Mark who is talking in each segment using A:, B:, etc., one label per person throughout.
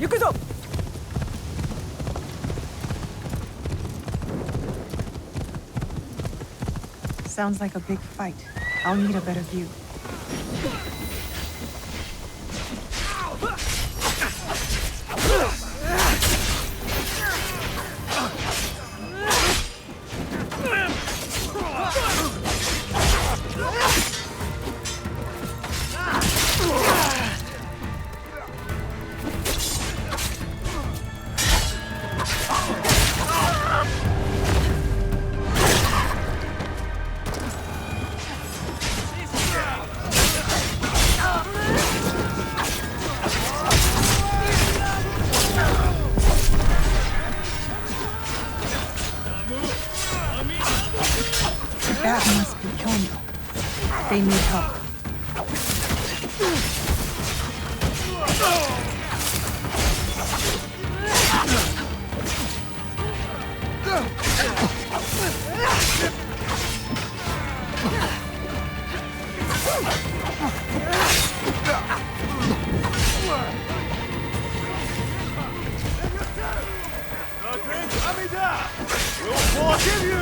A: 行くぞ! Sounds like a big fight. I'll need a better view. That must be Kyono. They need help.
B: We'll forgive you!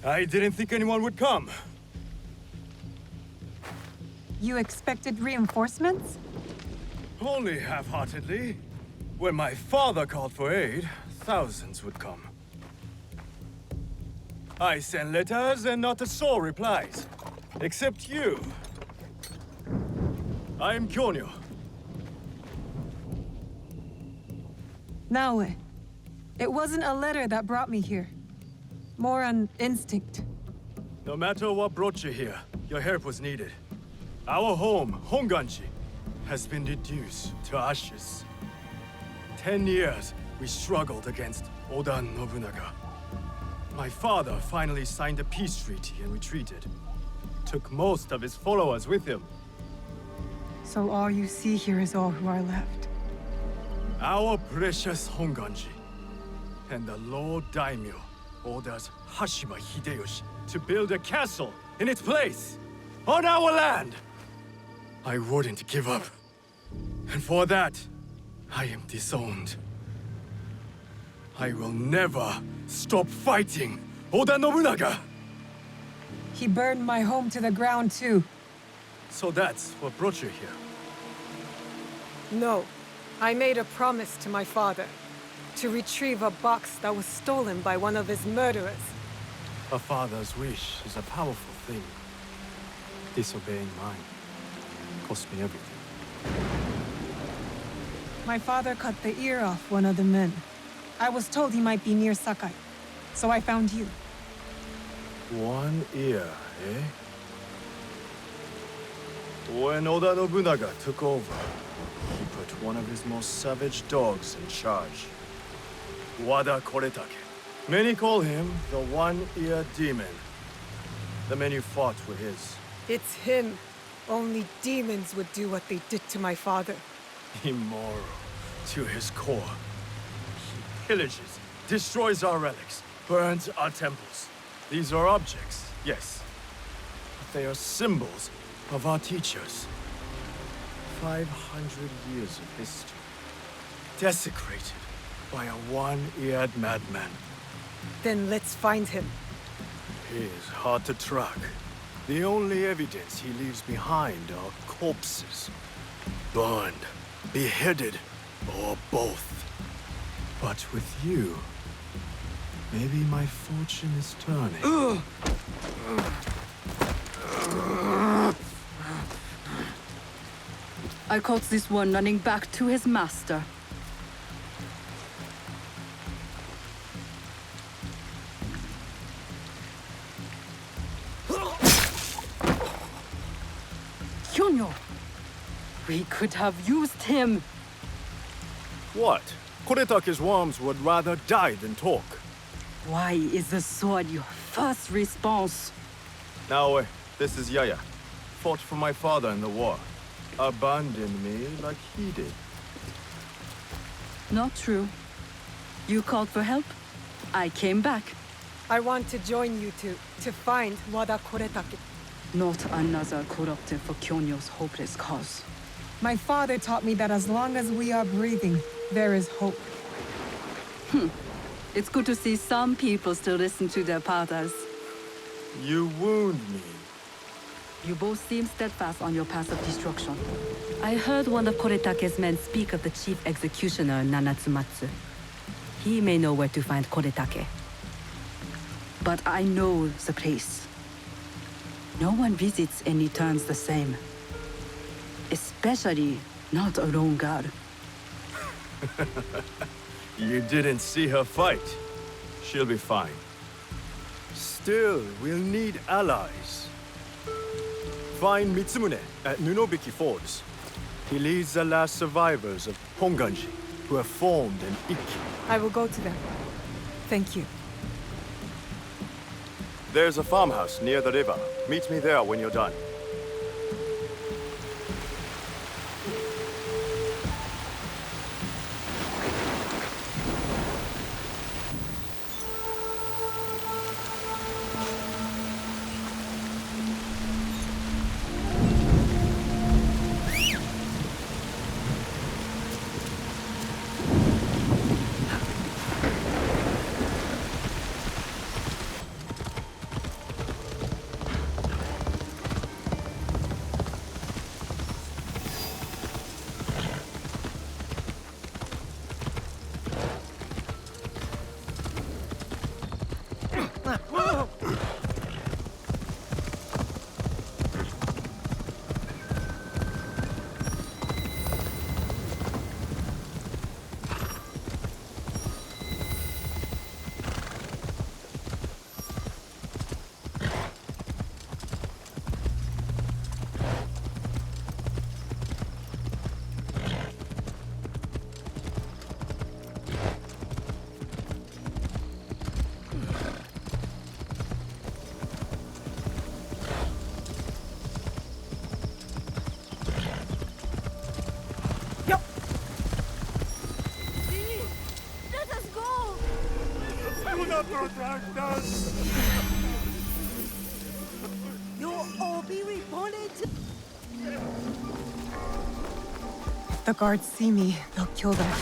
B: I didn't think anyone would come.
A: You expected reinforcements?
B: Only half-heartedly. When my father called for aid, thousands would come. I sent letters and not a soul replies. Except you. I am Kyono.
A: Naoe, it wasn't a letter that brought me here. More an instinct.
B: No matter what brought you here, your help was needed. Our home, Honganji, has been reduced to ashes. 10 years we struggled against Oda Nobunaga. My father finally signed a peace treaty and retreated. Took most of his followers with him.
A: So all you see here is all who are left.
B: Our precious Honganji. And the Lord Daimyo orders Hashima Hideyoshi to build a castle in its place, on our land. I wouldn't give up. And for that, I am disowned. I will never stop fighting Oda Nobunaga!
A: He burned my home to the ground too.
B: So that's what brought you here?
C: No. I made a promise to my father. To retrieve a box that was stolen by one of his murderers.
B: A father's wish is a powerful thing. Disobeying mine cost me everything.
A: My father cut the ear off one of the men. I was told he might be near Sakai, so I found you.
B: One ear, eh? When Oda Nobunaga took over, he put one of his most savage dogs in charge. Wada Koretake. Many call him the One-Ear Demon. The men you fought were his.
C: It's him. Only demons would do what they did to my father.
B: Immoral to his core. He pillages, destroys our relics, burns our temples. These are objects, yes. But they are symbols of our teachers. 500 years of history. Desecrated by a one-eared madman.
C: Then let's find him.
B: He is hard to track. The only evidence he leaves behind are corpses. Burned, beheaded, or both. But with you, maybe my fortune is turning.
D: I caught this one running back to his master. could have used him.
B: What? Koretake's worms would rather die than talk.
D: Why is the sword your first response?
B: Now, this is Yaya. Fought for my father in the war. Abandoned me like he did.
D: Not true. You called for help. I came back.
C: I want to join you two to find Wada Koretake.
D: Not another corrupted for Kyonyo's hopeless cause.
A: My father taught me that as long as we are breathing, there is hope.
D: It's good to see some people still listen to their fathers.
B: You wound me.
D: You both seem steadfast on your path of destruction. I heard one of Koretake's men speak of the chief executioner, Nanatsumatsu. He may know where to find Koretake. But I know the place. No one visits and returns the same. Especially not a lone guard.
B: You didn't see her fight. She'll be fine. Still, we'll need allies. Find Mitsumune at Nunobiki Falls. He leads the last survivors of Honganji, who have formed an Ikki.
C: I will go to them. Thank you.
B: There's a farmhouse near the river. Meet me there when you're done.
A: If the guards see me, they'll kill them.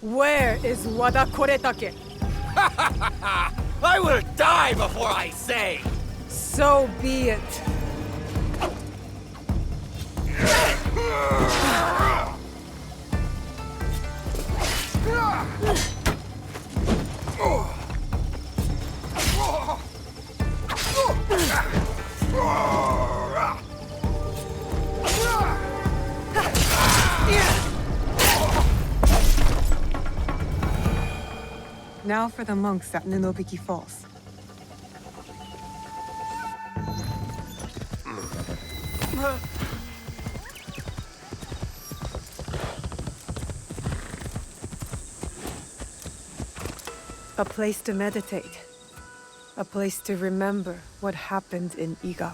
C: Where is Wada Koretake?
E: I will die before I say!
C: So be it.
A: Now for the monks at Ninobiki Falls. A place to meditate. A place to remember what happened in Iga.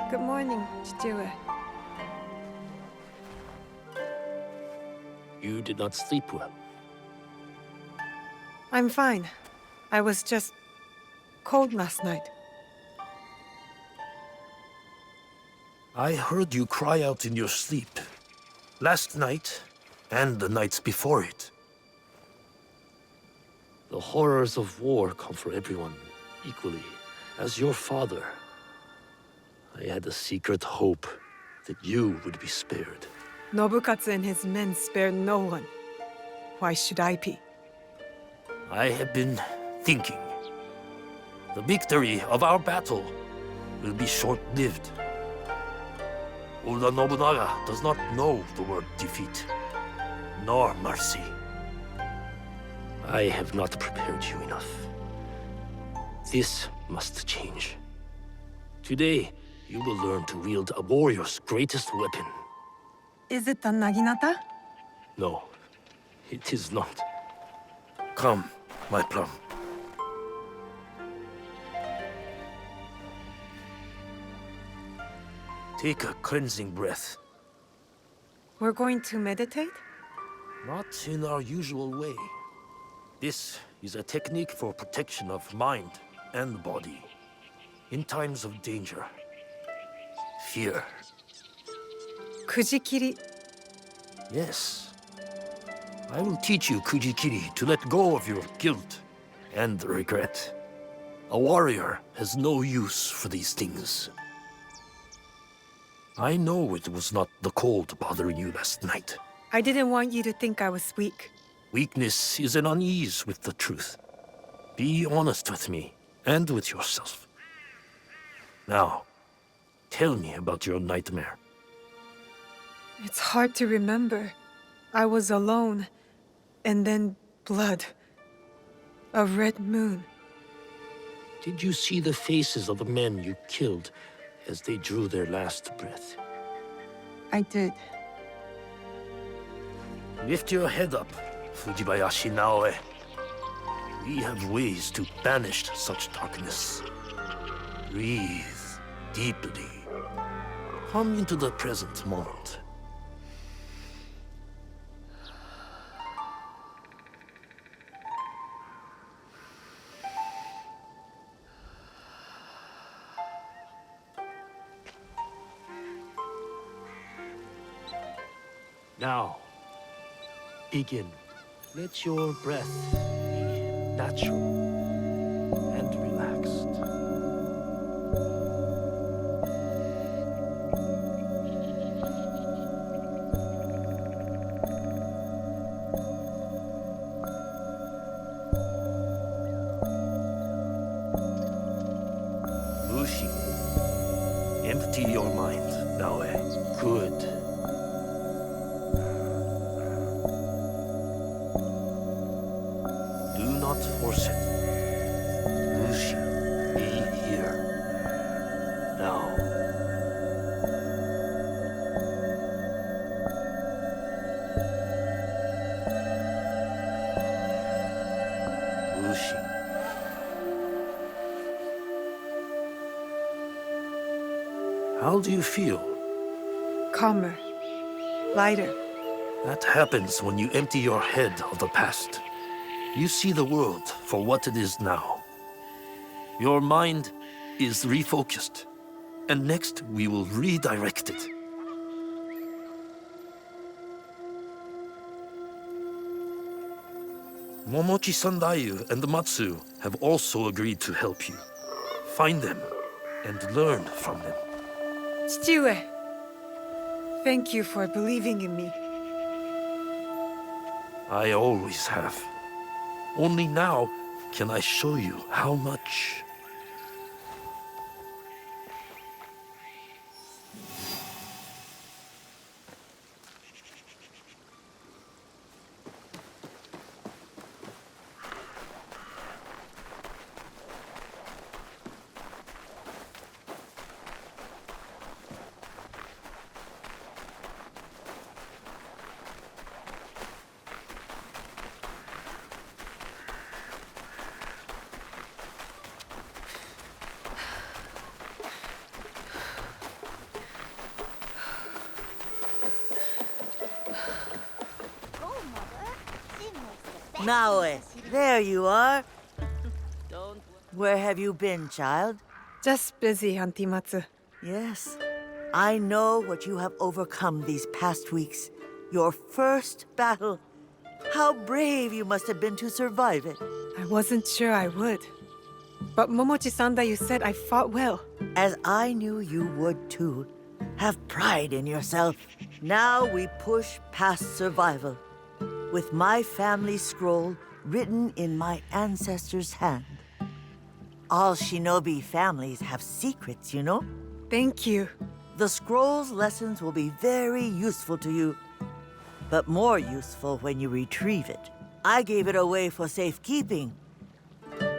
A: Good morning, Chichiwe.
F: You did not sleep well.
A: I'm fine. I was just cold last night.
F: I heard you cry out in your sleep. Last night, and the nights before it. The horrors of war come for everyone, equally. As your father, I had a secret hope that you would be spared.
A: Nobukatsu and his men spared no one. Why should I be?
F: I have been thinking. The victory of our battle will be short-lived. Oda Nobunaga does not know the word defeat, nor mercy. I have not prepared you enough. This must change. Today, you will learn to wield a warrior's greatest weapon.
A: Is it the Naginata?
F: No, it is not. Come, my plum. Take a cleansing breath.
A: We're going to meditate?
F: Not in our usual way. This is a technique for protection of mind and body. In times of danger, fear.
A: Kujikiri.
F: Yes. I will teach you, Kujikiri, to let go of your guilt and regret. A warrior has no use for these things. I know it was not the cold bothering you last night.
A: I didn't want you to think I was weak.
F: Weakness is an unease with the truth. Be honest with me, and with yourself. Now, tell me about your nightmare.
A: It's hard to remember. I was alone, and then blood. A red moon.
F: Did you see the faces of the men you killed as they drew their last breath?
A: I did.
F: Lift your head up, Fujibayashi Naoe. We have ways to banish such darkness. Breathe deeply. Come into the present moment. Now, begin. Let your breath be natural and relaxed. Lucy, empty your mind, Naoe. Good. Do not force it. Lucy, be here. Now. Lucy. How do you feel?
A: Calmer. Lighter.
F: That happens when you empty your head of the past. You see the world for what it is now. Your mind is refocused, and next we will redirect it. Momochi Sandayu and Matsu have also agreed to help you. Find them and learn from them.
A: Chichiue, thank you for believing in me.
F: I always have. Only now can I show you how much.
G: Naoe, there you are. Where have you been, child?
A: Just busy, Auntie Matsu.
G: Yes, I know what you have overcome these past weeks. Your first battle. How brave you must have been to survive it.
A: I wasn't sure I would. But Momochi-sanda, you said I fought well.
G: As I knew you would too. Have pride in yourself. Now we push past survival. With my family scroll written in my ancestors' hand. All shinobi families have secrets, you know?
A: Thank you.
G: The scroll's lessons will be very useful to you, but more useful when you retrieve it. I gave it away for safekeeping.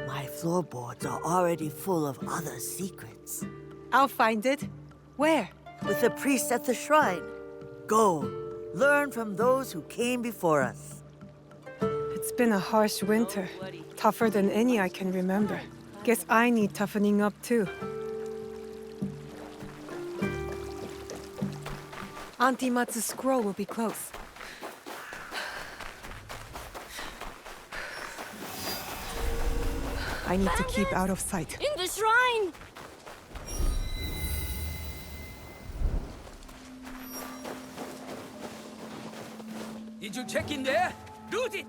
G: My floorboards are already full of other secrets.
A: I'll find it. Where?
G: With the priest at the shrine. Go, learn from those who came before us.
A: It's been a harsh winter. Tougher than any I can remember. Guess I need toughening up too. Auntie Matsu's scroll will be close. I need to keep out of sight.
H: In the shrine!
E: Did you check in there? Loot it!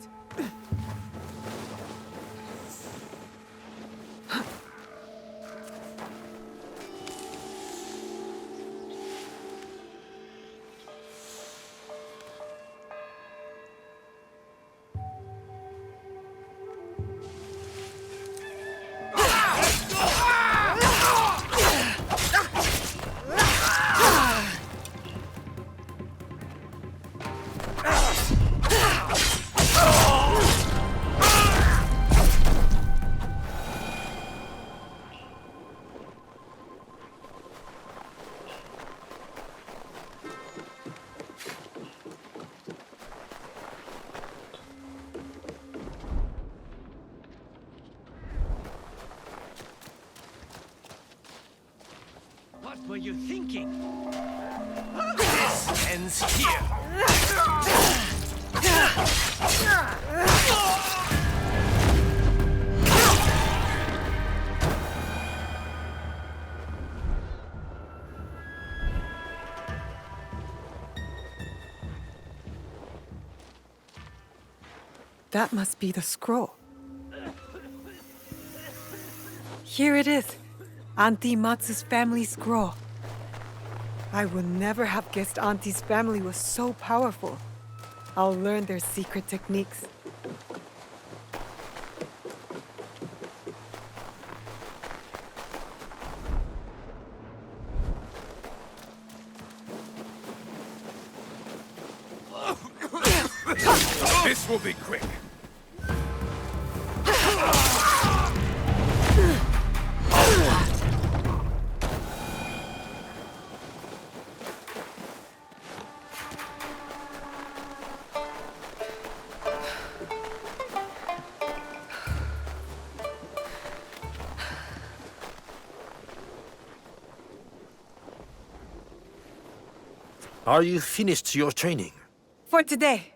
E: you thinking? This ends here.
A: That must be the scroll. Here it is. Auntie Matsu's family scroll. I would never have guessed Auntie's family was so powerful. I'll learn their secret techniques.
E: This will be quick.
F: Are you finished your training?
A: For today.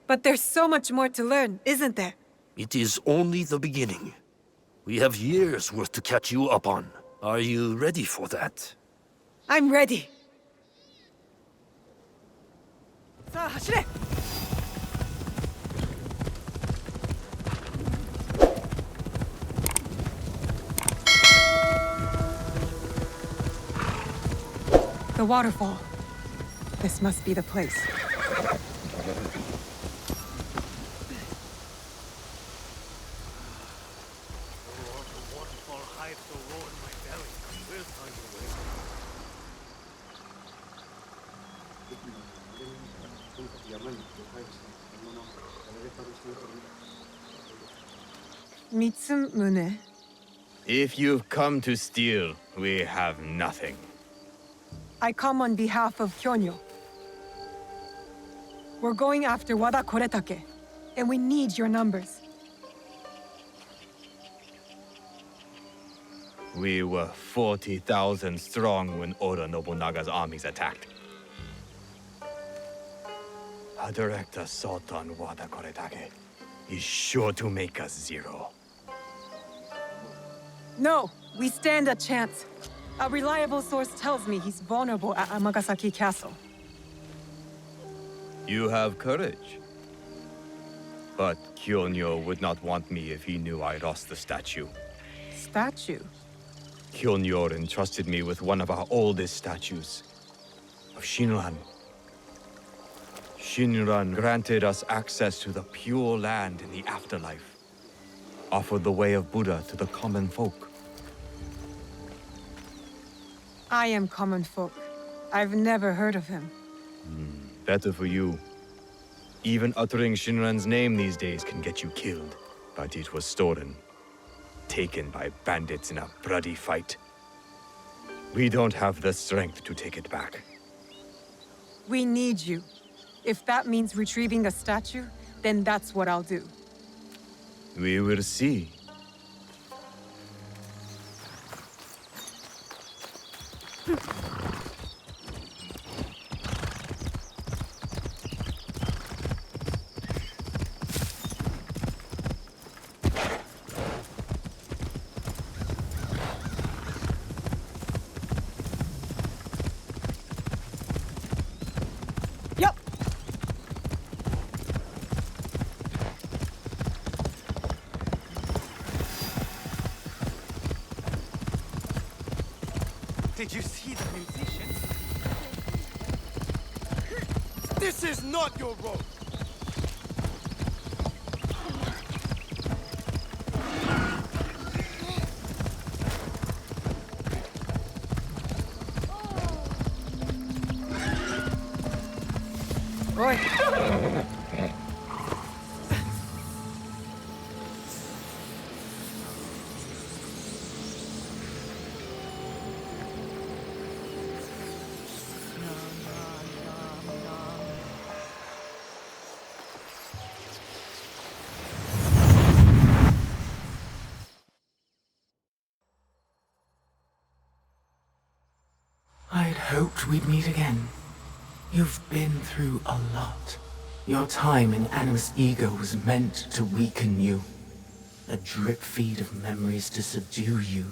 A: But there's so much more to learn, isn't there?
F: It is only the beginning. We have years worth to catch you up on. Are you ready for that?
A: I'm ready. さあ、走れ! The waterfall. This must be the place. Mitsumune.
E: If you've come to steal, we have nothing.
A: I come on behalf of Hyonyo. We're going after Wada Koretake, and we need your numbers.
E: We were 40,000 strong when Oda Nobunaga's armies attacked. A direct assault on Wada Koretake is sure to make us zero.
A: No, we stand a chance. A reliable source tells me he's vulnerable at Amagasaki Castle.
E: You have courage. But Kyonyo would not want me if he knew I lost the statue.
A: Statue?
E: Kyonyo entrusted me with one of our oldest statues, of Shinran. Shinran granted us access to the pure land in the afterlife, offered the way of Buddha to the common folk.
A: I am common folk. I've never heard of him.
E: Better for you. Even uttering Shinran's name these days can get you killed. But it was stolen. Taken by bandits in a bloody fight. We don't have the strength to take it back.
A: We need you. If that means retrieving a statue, then that's what I'll do.
E: We will see.
A: Yup!
B: Did you see the musicians? This is not your road!
A: Oi!
H: we'd meet again. You've been through a lot. Your time in Animus Ego was meant to weaken you. A drip feed of memories to subdue you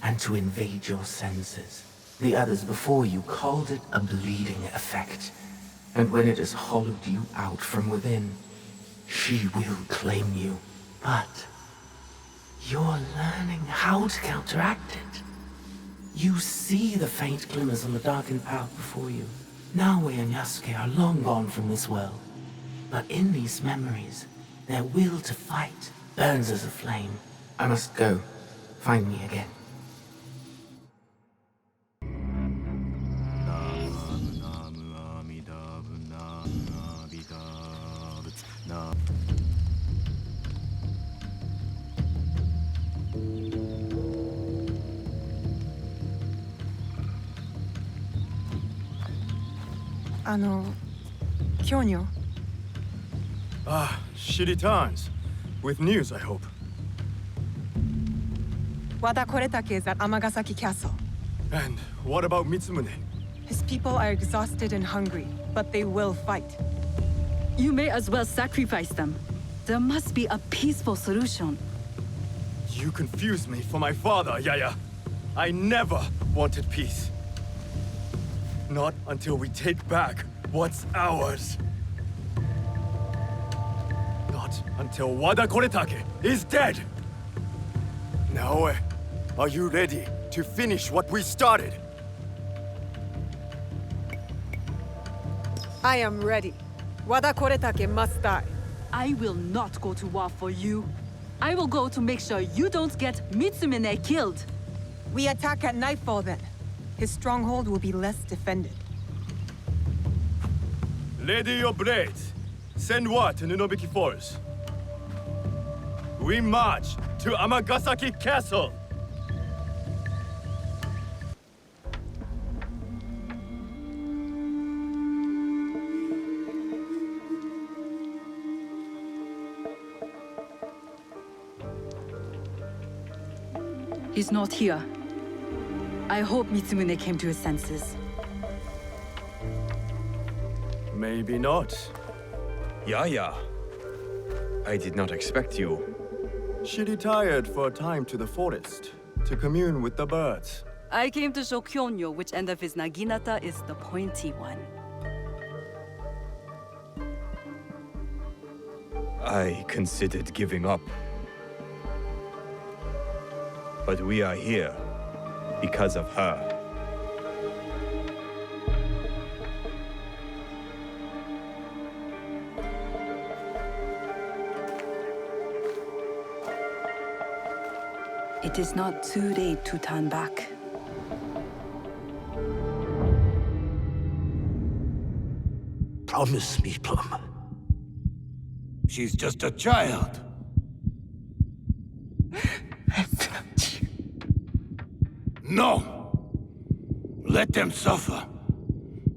H: and to invade your senses. The others before you called it a bleeding effect. And when it has hollowed you out from within, she will claim you. But you're learning how to counteract it. You see the faint glimmers on the darkened path before you. Naoe and Yasuke are long gone from this world. But in these memories, their will to fight burns as a flame. I must go. Find me again.
C: Kyonyo.
B: Ah, she returns. With news, I hope.
C: Wada Koretake is at Amagasaki Castle.
B: And what about Mitsumune?
C: His people are exhausted and hungry, but they will fight.
D: You may as well sacrifice them. There must be a peaceful solution.
B: You confused me for my father, Yaya. I never wanted peace. Not until we take back what's ours. Not until Wada Koretake is dead. Naoe, are you ready to finish what we started?
C: I am ready. Wada Koretake must die.
D: I will not go to war for you. I will go to make sure you don't get Mitsumine killed.
C: We attack at nightfall then. His stronghold will be less defended.
B: Ready your blades. Send word to Nunobiki Forest. We march to Amagasaki Castle.
D: He's not here. I hope Mitsumune came to his senses.
B: Maybe not.
E: Yaya. I did not expect you.
B: She retired for a time to the forest to commune with the birds.
D: I came to show Kyonyo which end of his naginata is the pointy one.
E: I considered giving up. But we are here because of her.
D: It is not too late to turn back.
F: Promise me, Plum. She's just a child. No! Let them suffer.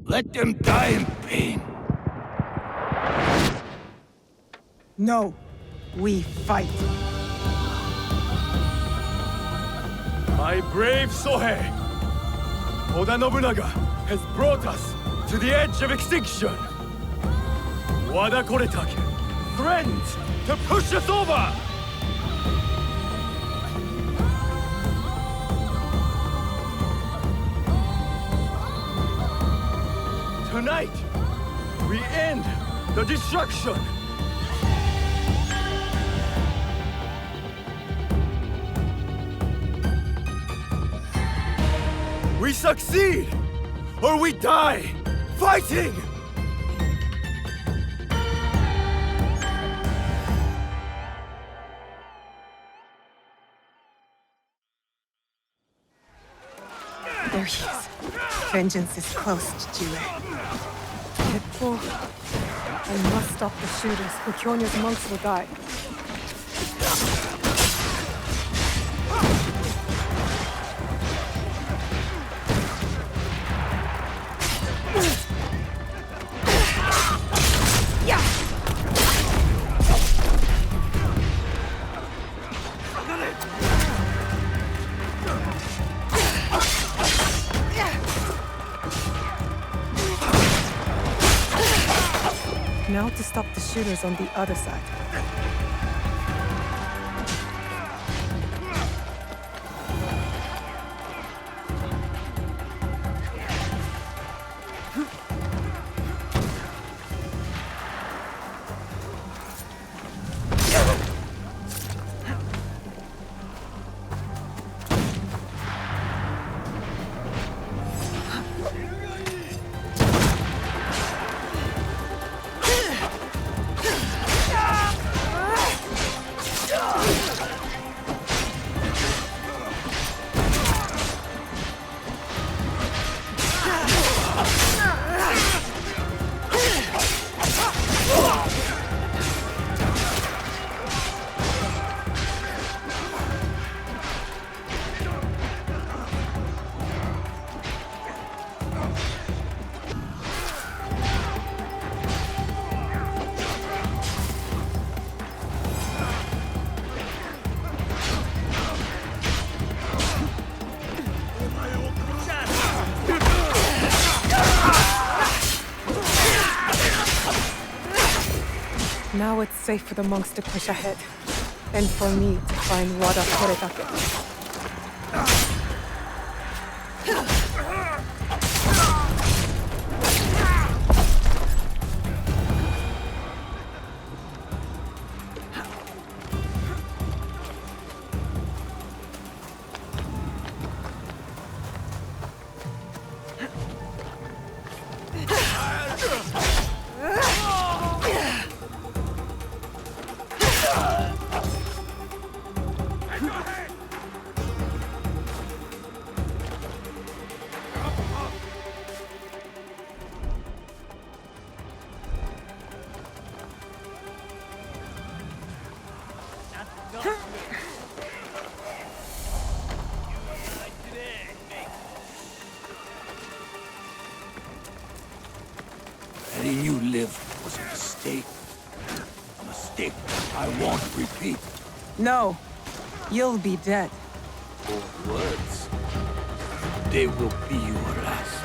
F: Let them die in pain.
C: No, we fight.
B: My brave Sohei! Oda Nobunaga has brought us to the edge of extinction! Wada Koretake, friends to push us over! Tonight, we end the destruction! We succeed! Or we die! Fighting!
C: There he is. Vengeance is close, Jue.
A: Hippo, I must stop the shooters, or Kyonyo's monks will die.
C: stop the shooters on the other side. Now it's safe for the monks to push ahead, and for me to find Wada Koretake.
I: Letting you live was a mistake. A mistake I won't repeat.
C: No, you'll be dead.
I: Or words. They will be your last.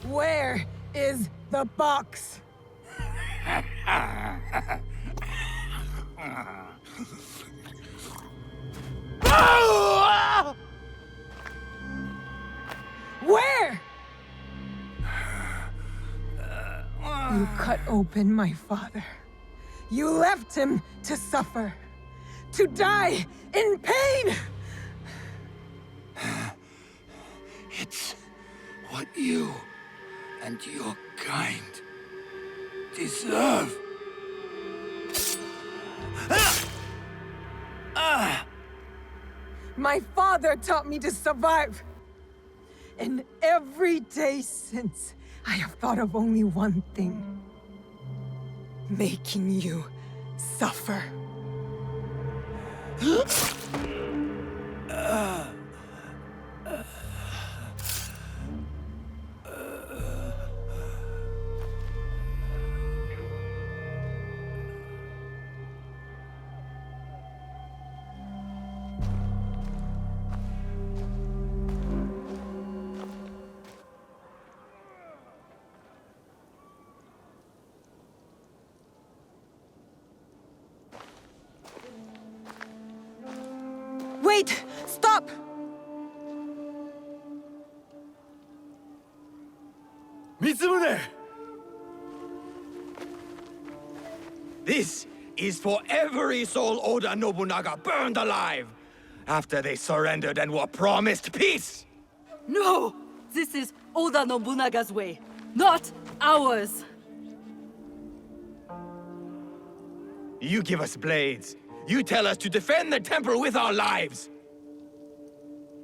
C: Where is the box? Where? You cut open my father. You left him to suffer, to die in pain.
I: It's what you and your kind deserve.
C: My father taught me to survive. And every day since, I have thought of only one thing. Making you suffer. Wait! Stop!
B: Mitsumune!
E: This is for every soul Oda Nobunaga burned alive after they surrendered and were promised peace!
D: No! This is Oda Nobunaga's way, not ours!
E: You give us blades. You tell us to defend the temple with our lives.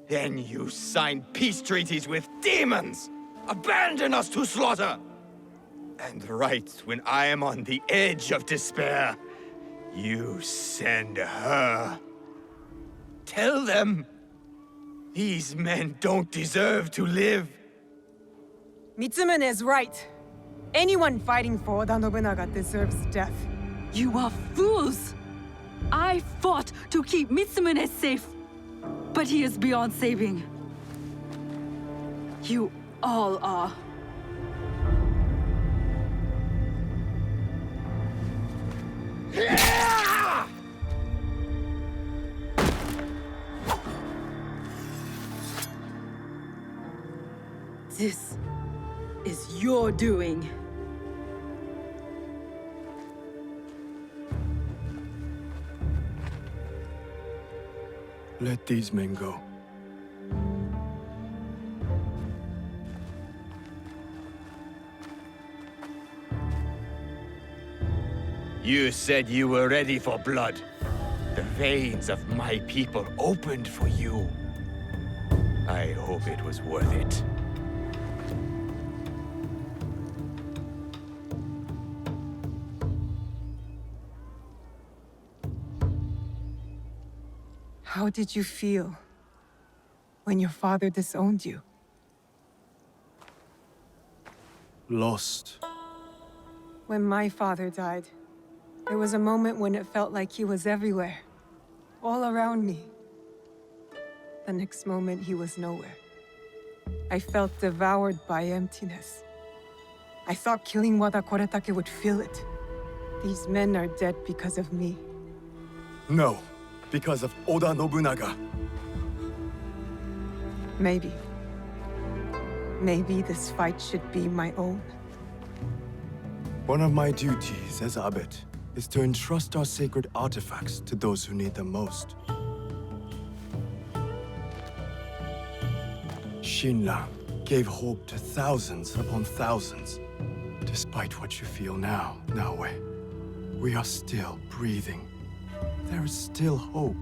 E: Then you sign peace treaties with demons! Abandon us to slaughter! And right when I am on the edge of despair, you send her. Tell them these men don't deserve to live.
C: Mitsumune is right. Anyone fighting for Oda Nobunaga deserves death.
D: You are fools! I fought to keep Mitsumune safe, but he is beyond saving. You all are. This is your doing.
B: Let these men go.
E: You said you were ready for blood. The veins of my people opened for you. I hope it was worth it.
C: How did you feel when your father disowned you?
B: Lost.
C: When my father died, there was a moment when it felt like he was everywhere, all around me. The next moment, he was nowhere. I felt devoured by emptiness. I thought killing Wada Koretake would fill it. These men are dead because of me.
B: No, because of Oda Nobunaga.
C: Maybe. Maybe this fight should be my own.
B: One of my duties as abbot is to entrust our sacred artifacts to those who need them most. Shinran gave hope to thousands upon thousands. Despite what you feel now, Naoe, we are still breathing. There is still hope.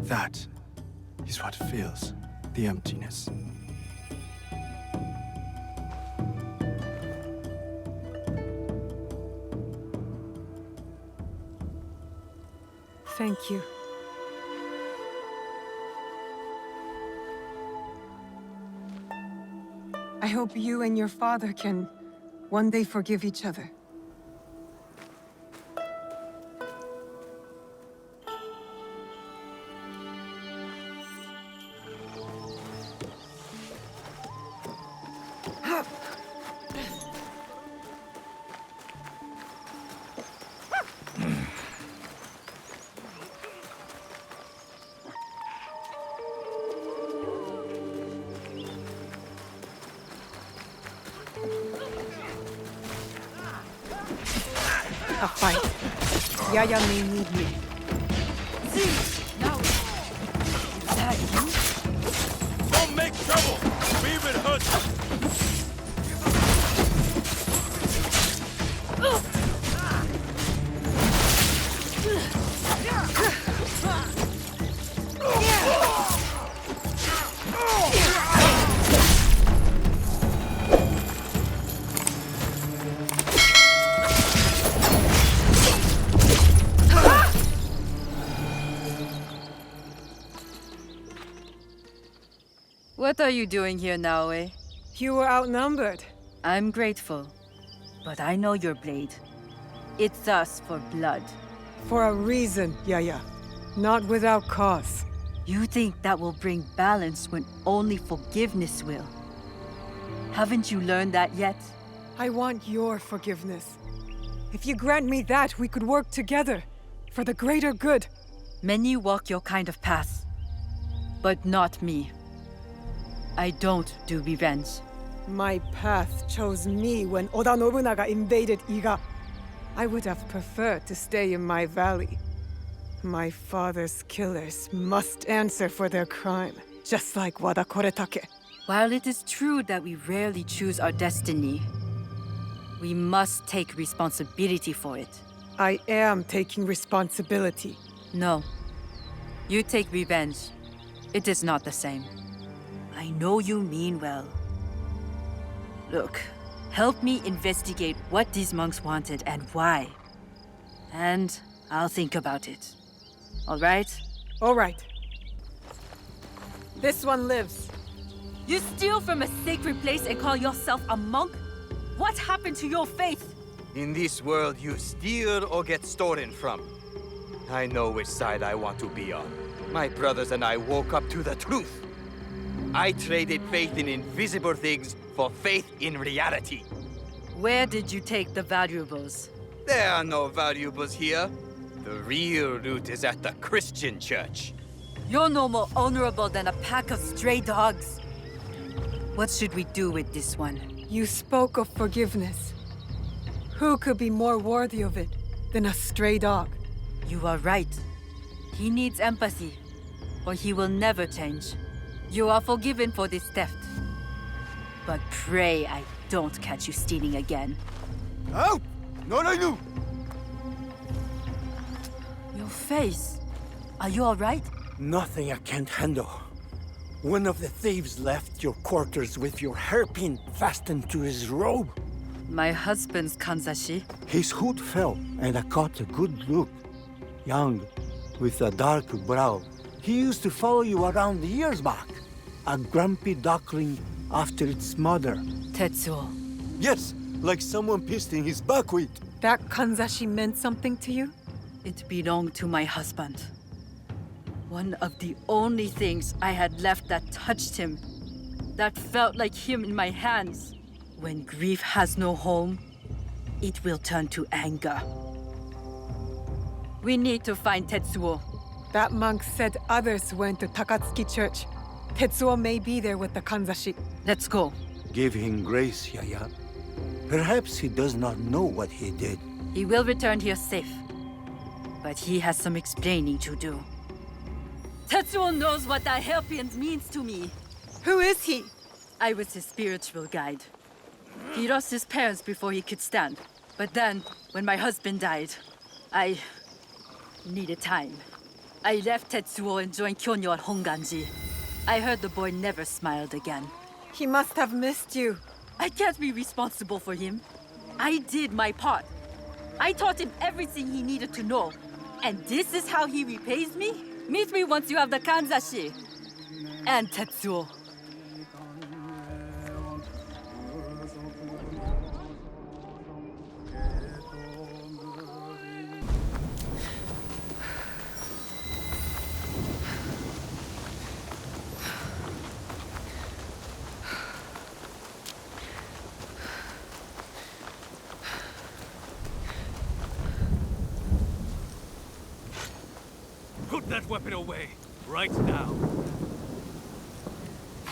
B: That is what fills the emptiness.
C: Thank you. I hope you and your father can one day forgive each other. A fight. Yaya may need me.
D: Now, is that you?
I: Don't make trouble! We've been hurt!
D: What are you doing here, Naoe?
C: You were outnumbered.
D: I'm grateful, but I know your blade. It thirsts for blood.
C: For a reason, Yaya. Not without cause.
D: You think that will bring balance when only forgiveness will. Haven't you learned that yet?
C: I want your forgiveness. If you grant me that, we could work together. For the greater good.
D: Many walk your kind of path, but not me. I don't do revenge.
C: My path chose me when Oda Nobunaga invaded Iga. I would have preferred to stay in my valley. My father's killers must answer for their crime, just like Wada Koretake.
D: While it is true that we rarely choose our destiny, we must take responsibility for it.
C: I am taking responsibility.
D: No. You take revenge. It is not the same. I know you mean well. Look, help me investigate what these monks wanted and why. And I'll think about it. All right?
C: All right. This one lives.
D: You steal from a sacred place and call yourself a monk? What happened to your faith?
E: In this world, you steal or get stolen from. I know which side I want to be on. My brothers and I woke up to the truth. I traded faith in invisible things for faith in reality.
D: Where did you take the valuables?
E: There are no valuables here. The real loot is at the Christian church.
D: You're no more honorable than a pack of stray dogs. What should we do with this one?
C: You spoke of forgiveness. Who could be more worthy of it than a stray dog?
D: You are right. He needs empathy, or he will never change. You are forgiven for this theft. But pray I don't catch you stealing again.
I: Out! Not I knew!
D: Your face. Are you all right?
I: Nothing I can't handle. One of the thieves left your quarters with your hairpin fastened to his robe.
D: My husband's kanzashi.
I: His hood fell, and I caught a good look. Young, with a dark brow. He used to follow you around the years back. A grumpy duckling after its mother.
D: Tetsuo.
I: Yes, like someone pissed in his buckwheat.
C: That kanzashi meant something to you?
D: It belonged to my husband. One of the only things I had left that touched him, that felt like him in my hands. When grief has no home, it will turn to anger. We need to find Tetsuo.
C: That monk said others went to Takatsuki Church. Tetsuo may be there with the kanzashi.
D: Let's go.
I: Give him grace, Yaya. Perhaps he does not know what he did.
D: He will return here safe. But he has some explaining to do. Tetsuo knows what that hairpin means to me.
C: Who is he?
D: I was his spiritual guide. He lost his parents before he could stand. But then, when my husband died, I needed time. I left Tetsuo and joined Kyonyo at Honganji. I heard the boy never smiled again.
C: He must have missed you.
D: I can't be responsible for him. I did my part. I taught him everything he needed to know. And this is how he repays me? Meet me once you have the kanzashi. And Tetsuo.
B: Put that weapon away, right now.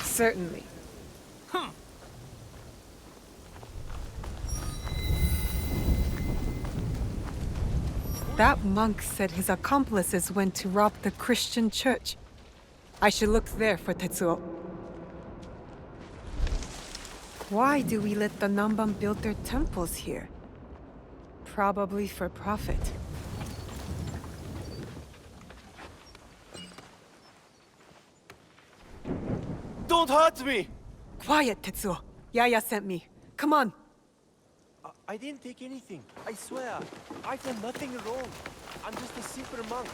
C: Certainly. That monk said his accomplices went to rob the Christian church. I should look there for Tetsuo. Why do we let the Namban build their temples here? Probably for profit.
I: Don't hurt me!
C: Quiet, Tetsuo. Yaya sent me. Come on.
J: I didn't take anything. I swear. I've done nothing wrong. I'm just a simple monk.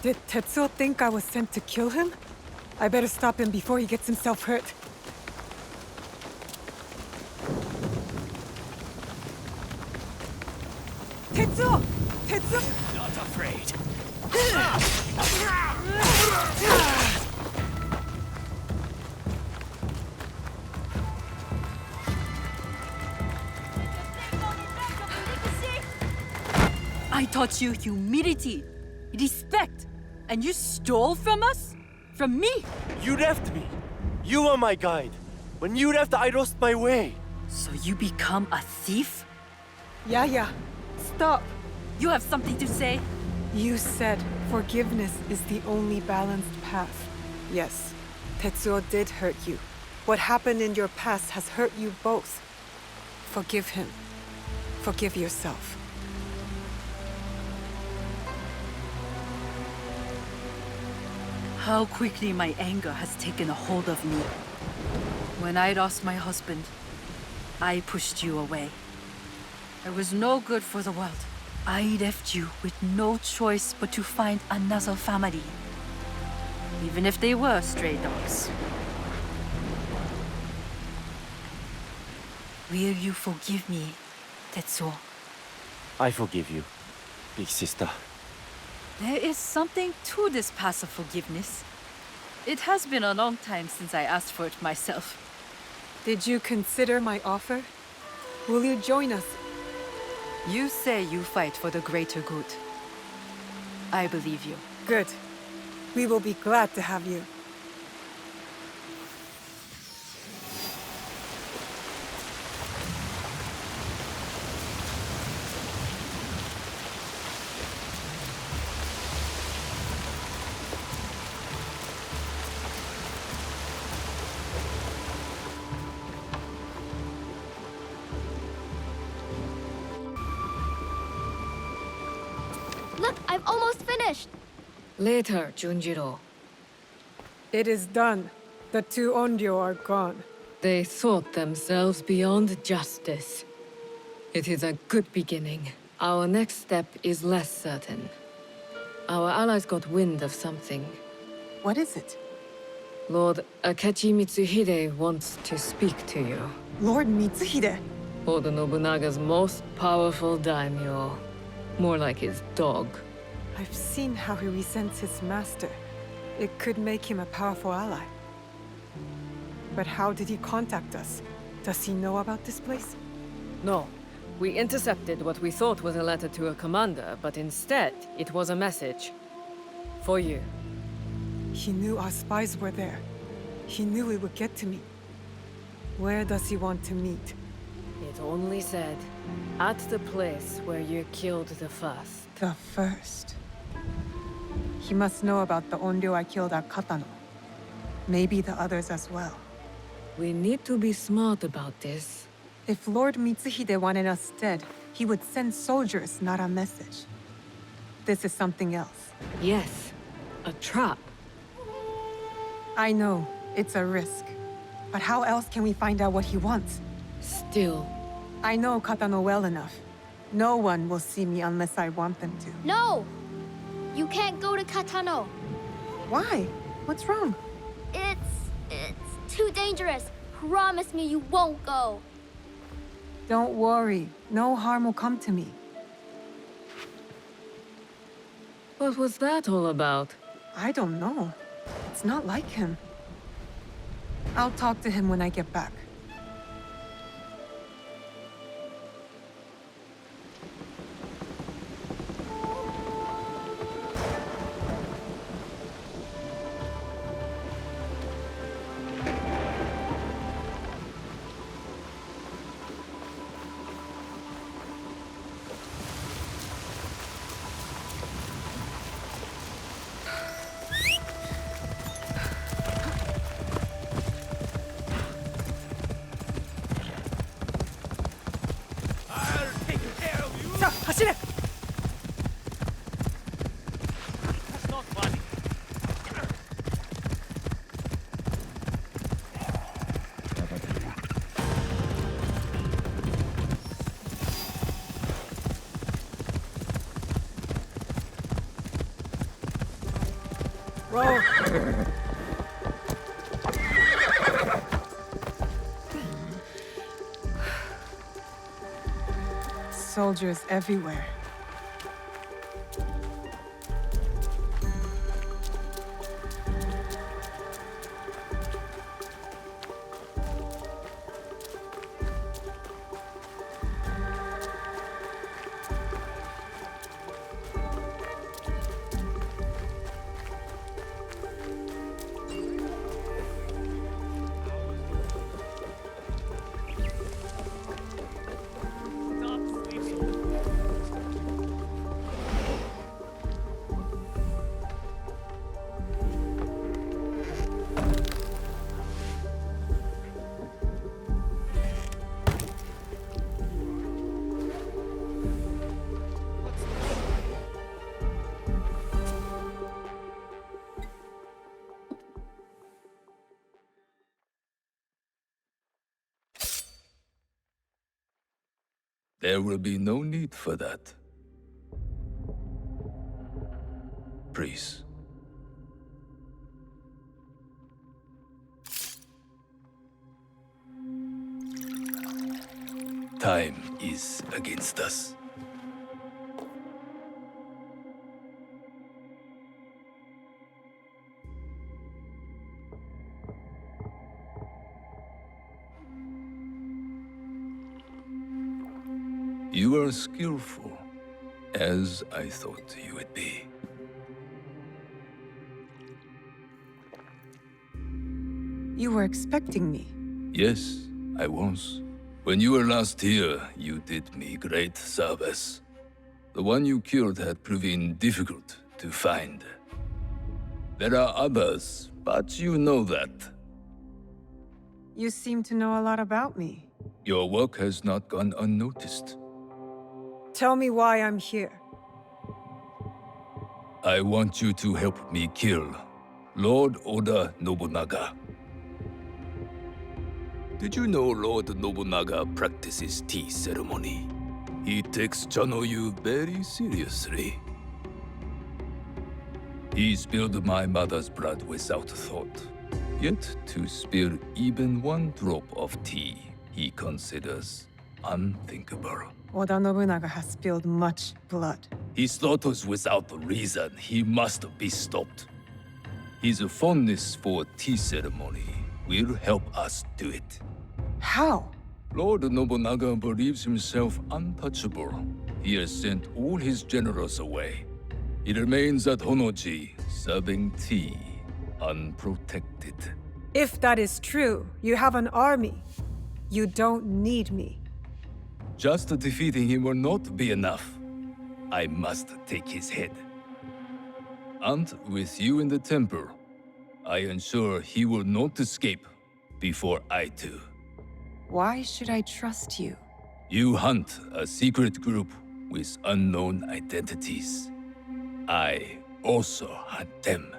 C: Did Tetsuo think I was sent to kill him? I better stop him before he gets himself hurt. Tetsuo! Tetsuo!
B: Not afraid.
D: I taught you humility.
K: Respect! And you stole from us? From me?
J: You left me. You were my guide. When you left, I lost my way.
K: So you become a thief?
A: Yaya, stop!
K: You have something to say?
A: You said forgiveness is the only balanced path. Yes, Tetsuo did hurt you. What happened in your past has hurt you both. Forgive him. Forgive yourself.
K: How quickly my anger has taken a hold of me. When I lost my husband, I pushed you away. I was no good for the world. I left you with no choice but to find another family. Even if they were stray dogs. Will you forgive me, Tetsuo?
J: I forgive you, big sister.
K: There is something to this path of forgiveness. It has been a long time since I asked for it myself.
A: Did you consider my offer? Will you join us?
K: You say you fight for the greater good. I believe you.
A: Good. We will be glad to have you.
L: Look, I've almost finished!
M: Later, Junjiro.
A: It is done. The two Onryo are gone.
M: They thought themselves beyond justice. It is a good beginning. Our next step is less certain. Our allies got wind of something.
A: What is it?
M: Lord Akechi Mitsuhide wants to speak to you.
A: Lord Mitsuhide!
M: Oda Nobunaga's most powerful daimyo. More like his dog.
A: I've seen how he resents his master. It could make him a powerful ally. But how did he contact us? Does he know about this place?
M: No. We intercepted what we thought was a letter to a commander, but instead, it was a message. For you.
A: He knew our spies were there. He knew we would get to me. Where does he want to meet?
M: It only said, at the place where you killed the first.
A: The first. He must know about the Onryo I killed at Katano. Maybe the others as well.
M: We need to be smart about this.
A: If Lord Mitsuhide wanted us dead, he would send soldiers, not a message. This is something else.
M: Yes, a trap.
A: I know, it's a risk. But how else can we find out what he wants?
M: Still.
A: I know Katano well enough. No one will see me unless I want them to.
L: No! You can't go to Katano.
A: Why? What's wrong?
L: It's too dangerous. Promise me you won't go.
A: Don't worry. No harm will come to me.
M: What was that all about?
A: I don't know. It's not like him. I'll talk to him when I get back. Whoa! Soldiers everywhere.
N: There will be no need for that. Please. Time is against us. You are skillful, as I thought you would be.
C: You were expecting me.
N: Yes, I was. When you were last here, you did me great service. The one you killed had proven difficult to find. There are others, but you know that.
C: You seem to know a lot about me.
N: Your work has not gone unnoticed.
C: Tell me why I'm here.
N: I want you to help me kill Lord Oda Nobunaga. Did you know Lord Nobunaga practices tea ceremony? He takes Chanoyu very seriously. He spilled my mother's blood without thought. Yet to spill even one drop of tea, he considers unthinkable.
C: Oda Nobunaga has spilled much blood.
N: He slaughters without reason. He must be stopped. His fondness for tea ceremony will help us do it.
C: How?
N: Lord Nobunaga believes himself untouchable. He has sent all his generals away. He remains at Honoji, serving tea, unprotected.
C: If that is true, you have an army. You don't need me.
N: Just defeating him will not be enough. I must take his head. And with you in the temple, I ensure he will not escape before I do.
C: Why should I trust you?
N: You hunt a secret group with unknown identities. I also hunt them.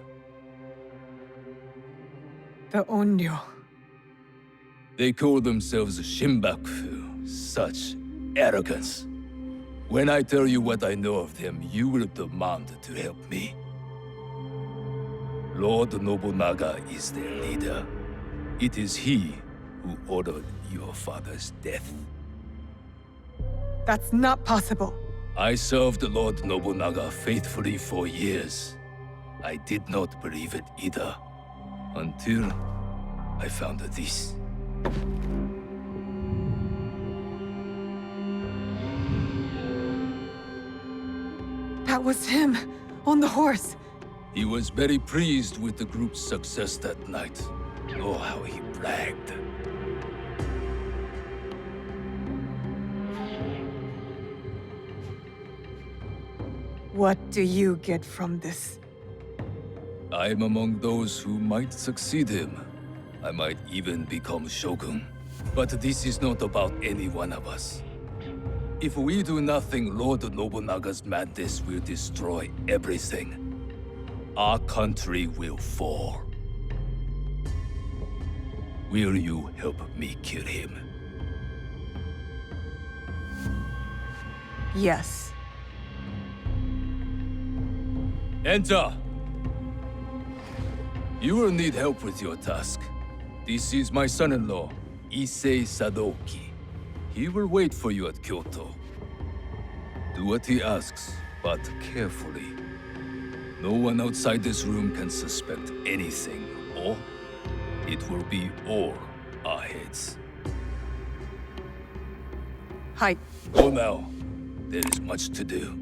C: The Onryo.
N: They call themselves Shinbaku. Such arrogance. When I tell you what I know of them, you will demand to help me. Lord Nobunaga is their leader. It is he who ordered your father's death.
C: That's not possible.
N: I served Lord Nobunaga faithfully for years. I did not believe it either, until I found this.
C: That was him, on the horse.
N: He was very pleased with the group's success that night. Oh, how he bragged.
C: What do you get from this?
N: I'm among those who might succeed him. I might even become shogun. But this is not about any one of us. If we do nothing, Lord Nobunaga's madness will destroy everything. Our country will fall. Will you help me kill him?
C: Yes.
N: Enter! You will need help with your task. This is my son-in-law, Issei Sadoki. He will wait for you at Kyoto. Do what he asks, but carefully. No one outside this room can suspect anything, or it will be all our heads.
C: Hi.
N: Go now. There is much to do.